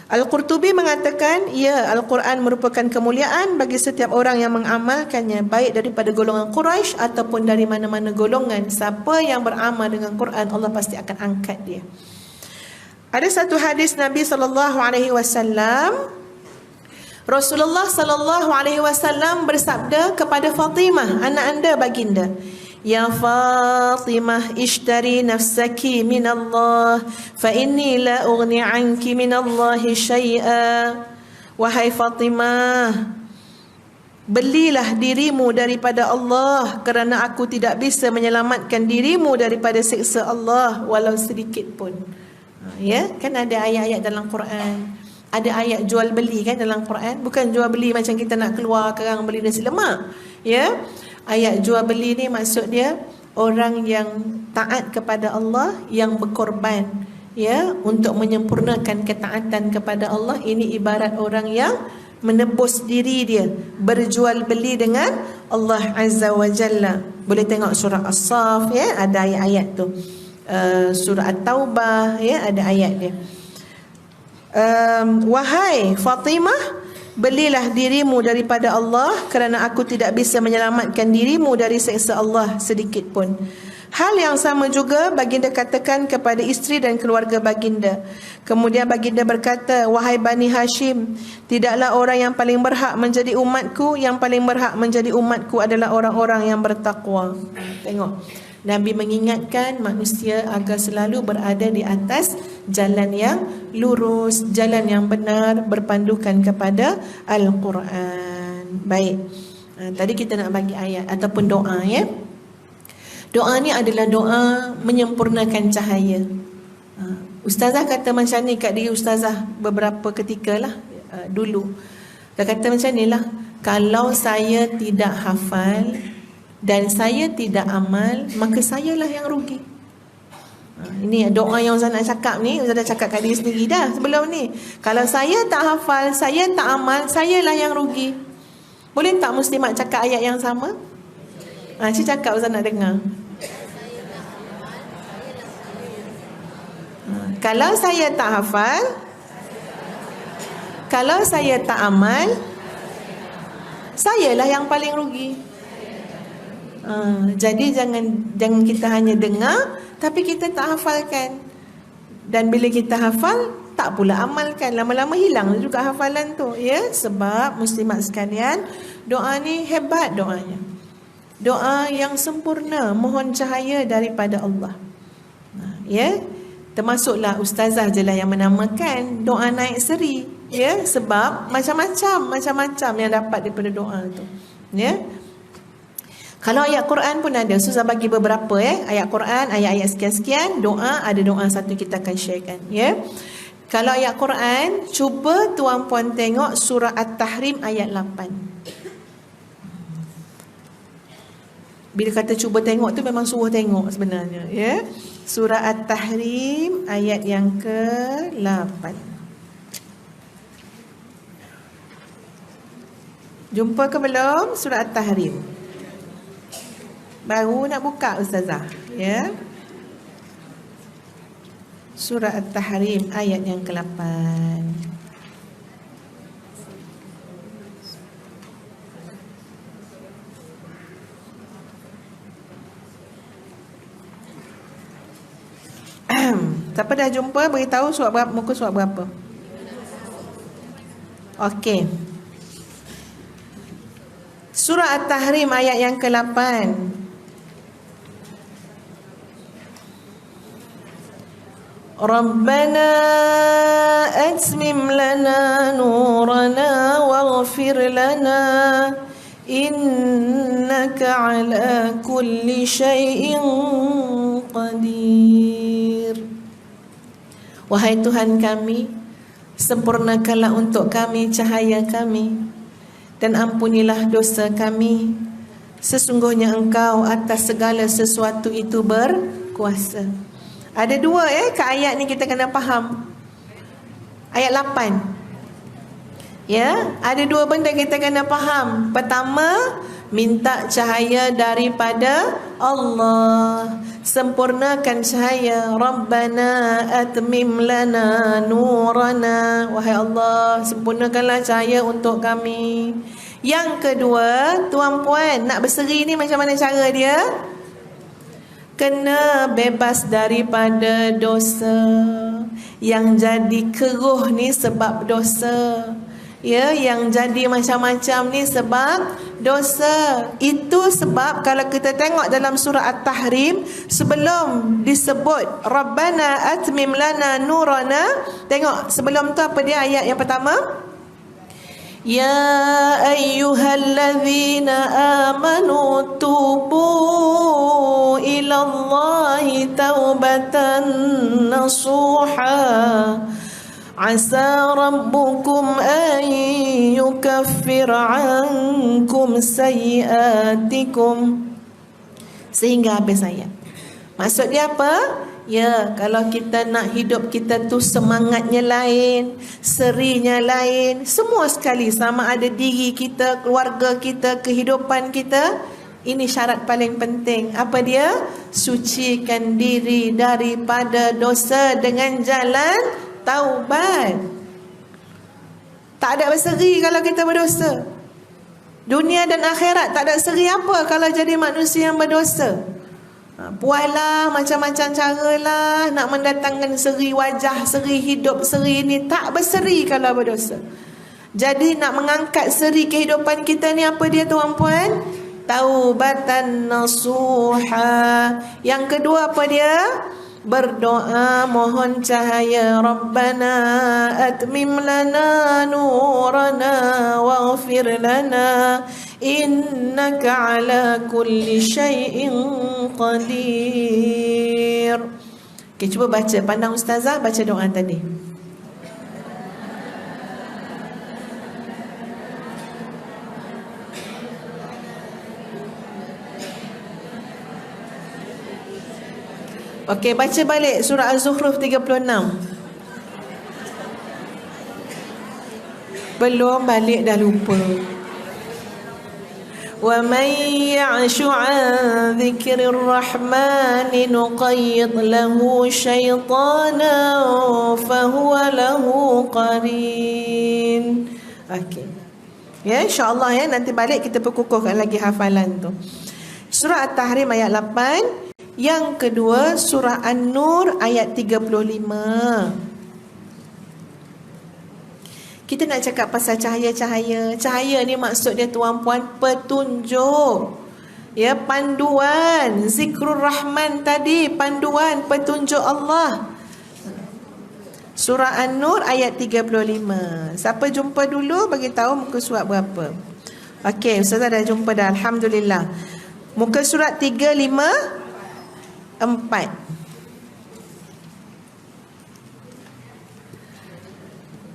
Al-Qurtubi mengatakan, ya, Al-Quran merupakan kemuliaan bagi setiap orang yang mengamalkannya, baik daripada golongan Quraisy ataupun dari mana-mana golongan. Siapa yang beramal dengan Quran, Allah pasti akan angkat dia. Ada satu hadis Nabi SAW, Rasulullah SAW bersabda kepada Fatimah, anak anda baginda, ya Fatimah, ishtari nafsaki minallah, fa inni la ughni anki minallahi syai'a. Wahai Fatimah, belilah dirimu daripada Allah, kerana aku tidak bisa menyelamatkan dirimu daripada siksa Allah walau sedikit pun. Ya, kan ada ayat-ayat dalam Quran, ada ayat jual beli kan dalam Quran. Bukan jual beli macam kita nak keluar kerang beli nasi lemak. Ya, ayat jual beli ni maksud dia orang yang taat kepada Allah, yang berkorban, ya, untuk menyempurnakan ketaatan kepada Allah. Ini ibarat orang yang menebus diri dia, berjual beli dengan Allah Azza wa Jalla. Boleh tengok surah As-Saff, ya, ada ayat-ayat tu. Surah At-Taubah, ya, ada ayat dia. Wahai Fatimah, belilah dirimu daripada Allah, kerana aku tidak bisa menyelamatkan dirimu dari siksa Allah sedikit pun. Hal yang sama juga baginda katakan kepada isteri dan keluarga baginda. Kemudian baginda berkata, wahai Bani Hashim, tidaklah orang yang paling berhak menjadi umatku, yang paling berhak menjadi umatku adalah orang-orang yang bertakwa. Tengok, Nabi mengingatkan manusia agar selalu berada di atas jalan yang lurus, jalan yang benar, berpandukan kepada Al-Quran. Baik, tadi kita nak bagi ayat ataupun doa, ya. Doa ni adalah doa menyempurnakan cahaya. Ustazah kata macam ni kat diri Ustazah beberapa ketika lah, dulu. Dia kata macam ni lah, kalau saya tidak hafal dan saya tidak amal, maka sayalah yang rugi. Ini doa yang Ustaz nak cakap ni, Ustaz dah cakap kat diri sendiri dah sebelum ni. Kalau saya tak hafal, saya tak amal, sayalah yang rugi. Boleh tak muslimat cakap ayat yang sama? Cik cakap, Ustaz nak dengar. Kalau saya tak hafal, kalau saya tak amal, sayalah yang paling rugi. Jadi jangan kita hanya dengar tapi kita tak hafalkan. Dan bila kita hafal tak pula amalkan, lama-lama hilang juga hafalan tu, ya. Sebab muslimat sekalian, doa ni hebat doanya. Doa yang sempurna, mohon cahaya daripada Allah. Ya, termasuklah ustazah je lah yang menamakan doa naik seri, ya, sebab macam-macam yang dapat daripada doa tu, ya. Kalau ayat Quran pun ada, susah bagi beberapa, ya. Ayat Quran, ayat-ayat sekian-sekian, doa, ada doa satu kita akan sharekan, ya. Kalau ayat Quran, cuba tuan-puan tengok surah At-Tahrim ayat 8. Bila kata cuba tengok tu memang suruh tengok sebenarnya, ya. Surah At-Tahrim ayat yang ke-8. Jumpa ke belum surah At-Tahrim? Baru nak buka ustazah, ya. Surah At-Tahrim ayat yang ke-8. Siapa dah jumpa, beritahu surat berapa, muka surat berapa. Okey. Surah At-Tahrim ayat yang ke-8. Rabbana atmim lana nurana waghfir lana innaka ala kulli syai'in qadir. Wahai Tuhan kami, sempurnakanlah untuk kami cahaya kami dan ampunilah dosa kami. Sesungguhnya Engkau atas segala sesuatu itu berkuasa. Ada dua, kat ayat ni kita kena faham. Ayat 8. Ya, ada dua benda kita kena faham. Pertama, minta cahaya daripada Allah. sempurnakan cahaya. Rabbana atmim lana nurana, wahai Allah, sempurnakanlah cahaya untuk kami. Yang kedua, tuan-puan, nak berseri ni macam mana cara dia? Kena bebas daripada dosa. Yang jadi keruh ni sebab dosa. Ya, yang jadi macam-macam ni sebab dosa. Itu sebab kalau kita tengok dalam surah At-Tahrim, sebelum disebut Rabbana atmim lana nurana, tengok sebelum tu apa dia ayat yang pertama? Ya ayyuhallazina amanu tubu ilallahi taubatan nasuha asa rabbukum an yukaffir ankum sayyiatikum, sehingga habis ayat. Maksud dia apa? Ya, kalau kita nak hidup kita tu semangatnya lain, serinya lain, semua sekali, sama ada diri kita, keluarga kita, kehidupan kita. Ini syarat paling penting. Apa dia? Sucikan diri daripada dosa dengan jalan taubat. Tak ada berseri kalau kita berdosa. Dunia dan akhirat tak ada seri apa kalau jadi manusia yang berdosa. Puaslah macam-macam caralah nak mendatangkan seri wajah, seri hidup, seri ni, tak berseri kalau berdosa. Jadi nak mengangkat seri kehidupan kita ni apa dia tuan-puan? Taubatan nasuha. Yang kedua apa dia? Berdoa mohon cahaya. Rabbana atmim lana nurana waghfir lana innaka ala kulli syai'in qadir. Okay, cuba baca, pandang ustazah, baca doa tadi. Okey, baca balik surah Az-Zukhruf 36. Belum balik dah lupa. Wa man ya'shu 'an dzikrir rahmani nuqayyid lahu syaitanan fahuwa lahu qarin. Okey. Ya, insya-Allah ya, nanti balik kita perkukuhkan lagi hafalan tu. Surah At-Tahrim ayat 8. Yang kedua surah An-Nur ayat 35. Kita nak cakap pasal cahaya-cahaya. Cahaya ni maksud dia tuan-puan petunjuk. Ya, panduan. Zikrul Rahman tadi, panduan, petunjuk Allah. Surah An-Nur ayat 35. Siapa jumpa dulu bagi tahu muka surat berapa. Okey, ustazah dah jumpa dah, alhamdulillah. Muka surat 354.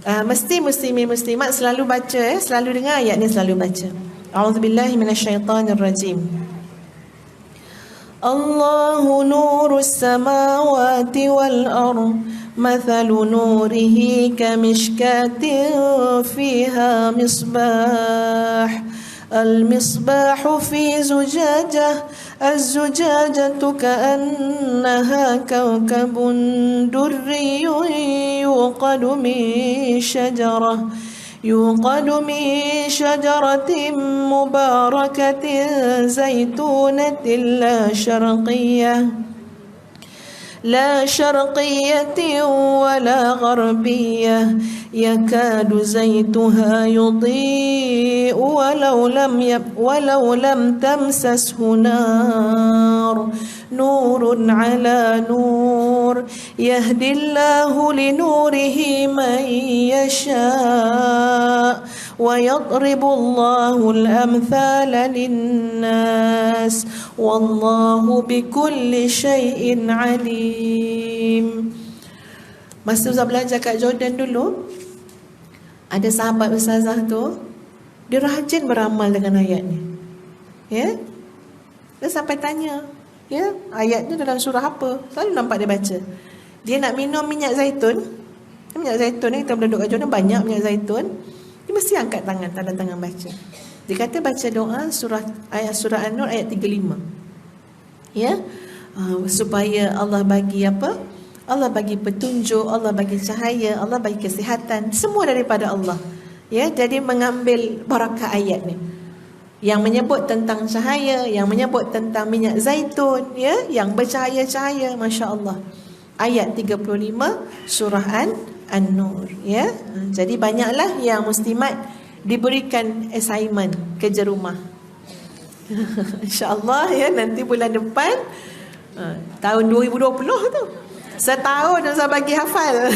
Mesti muslimin muslimat selalu baca, selalu dengar ayat ni, selalu baca. A'udzubillahi minasyaitanirrajim. Allahu nurus samawati wal ardh mathalu nurihi kamishkatin fiha misbah المصباح في زجاجة الزجاجة كأنها كوكب دري يوقد من شجرة مباركة زيتونة لا شرقية ولا غربية يكاد زيتها يضيء ولو لم تمسسه نار نور على نور يهدي الله لنوره من يشاء ويضرب الله الأمثال للناس والله بكل شيء عليم. Masa Ustazah belajar kat Jordan dulu, ada sahabat Ustazah tu, dia rajin beramal dengan ayat ni. Ya? Dia sampai tanya, ya, ayat ni dalam surah apa? Selalu nampak dia baca. Dia nak minum minyak zaitun. Minyak zaitun ni, kita duduk kat Jordan banyak minyak zaitun. Dia mesti angkat tangan, tanda tangan baca. Dia kata baca doa surah An-Nur ayat 35. Ya? supaya Allah bagi apa? Allah bagi petunjuk, Allah bagi cahaya, Allah bagi kesihatan, semua daripada Allah. Ya, jadi mengambil barakah ayat ni. Yang menyebut tentang cahaya, yang menyebut tentang minyak zaitun, ya, yang bercahaya-cahaya, masya-Allah. Ayat 35 surah An-Nur, ya. Jadi banyaklah yang muslimat diberikan assignment kerja rumah. InsyaAllah ya, nanti bulan depan tahun 2020 tu, setahun saya bagi hafal.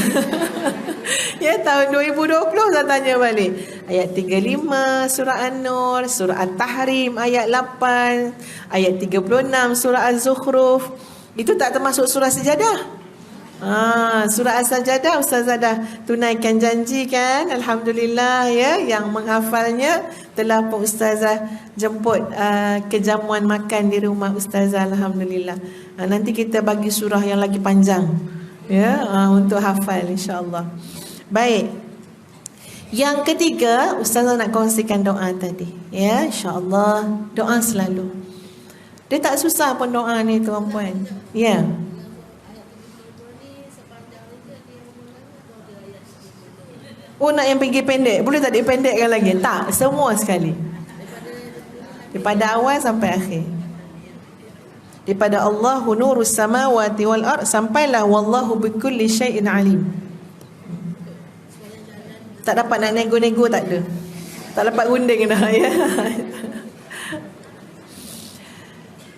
Ya, tahun 2020 saya tanya balik. Ayat 35 surah An-Nur, surah At-Tahrim ayat 8, ayat 36 surah Az-Zukhruf. Itu tak termasuk surah Sejadah. Surah As-Sajadah Ustazah dah tunaikan janji kan, alhamdulillah ya, yang menghafalnya telah pun Ustazah jemput ke jamuan makan di rumah Ustazah, alhamdulillah. Nanti kita bagi surah yang lagi panjang ya, untuk hafal insya-Allah. Baik. Yang ketiga, Ustazah nak kongsikan doa tadi ya, insya-Allah doa selalu. Dia tak susah pun doa ni tuan-puan. Ya. Oh, nak yang pergi pendek, boleh tak dipendekkan lagi? Tak, semua sekali. Daripada awal sampai akhir. Daripada Allahu nurus samawati wal ard sampailah wallahu bikulli syai'in alim. Tak dapat nak nego-nego, tak ada. Tak dapat gunting dah ya.